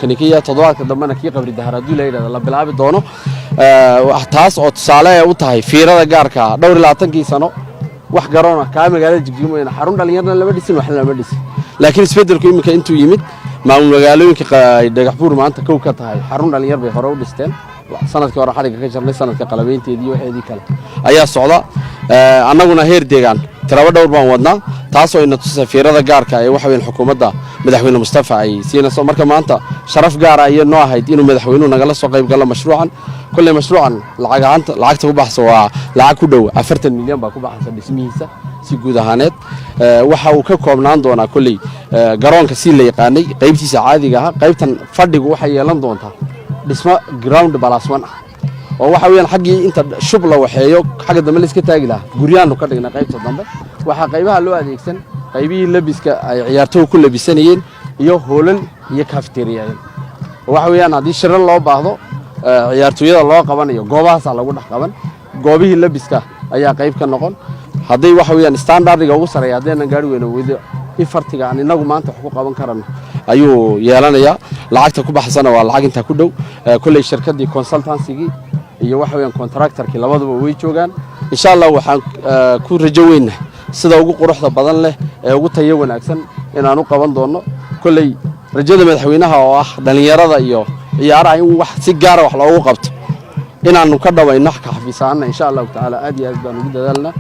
كنيكية تضاعف كدمنا كي قبل الدهر دول إلى الله بلعب دونه واحتاس أو تصالة أو تهاي فيرة جاركا دور العتنكي سنة وحجرنا كامل قال جيبوا هنا حرون دليلنا لما ديسين وحنا لما ديسين لكن سبدل كل مكان أنتوا يمد مع المجالين كدجحبور ما أنت كوكا تهاي حرون دليل بيخرجوا دستان سنة كورا حركة كشرنا سنة كقلبين تدي وحدي كلا أيها الصعداء أنا قلنا هير ديجان ترى دور بان taasoo ina tusay fiirada gaarka ee waxa weyn xukuumadda madaxweyne Mustafa ay siinayso marka maanta sharaf gaar ah iyo noo ahayd inuu madaxweynuhu nagala soo qayb galo mashruucan kulli mashruucan lacagta ku baxso waa lacag ku dhow 40 milyan baa ku baxsan dhismihiisa si guud ahaaneed waxa uu ka koobnaan doonaa kulli garoonka si la yaqaanay qaybtiisa caadiga ah qaybtan fadhigu waxa yeelan doontaa dhismo ground balasman oo waxa weeyaan xaqii inta shub la waxeeyo xaga dambe la iska taagi lahaa guriyaan ka dhignaa qaybta dambe waxa qaybaha loo adeegsan qaybihii labiska ay ciyaartooydu ku labisanayeen iyo hoolal iyo cafeteriyayn waxa weeyaan hadii shirar loo baahdo ciyaartooyada loo qabanayo goobahaas lagu dhax qaban goobihii labiska ayaa qayb ka noqon hadii waxa weeyaan standardiga ugu sareeya hadeena gaari weyn wada ifartiga aan inagu maanta wax ku qaban karano ayuu yeelanayaa lacagta ku baxsana waa lacag inta ku dhow kulay shirkadii consultancy iyo waxa weeyaan contractorkii labaduba way joogan insha Allah waxaan ku rajo weynahay sida ugu quruxda badan leh ee ugu tayo wanaagsan inaan u qaban doono kulay rajada madaxweynaha oo ah dhalinyarada iyo ciyaaraha in wax si gaar ah wax loogu qabto inaanu ka dhawayno xafiisaana insha Allah taala aad iyo aad baan ugu dadaalna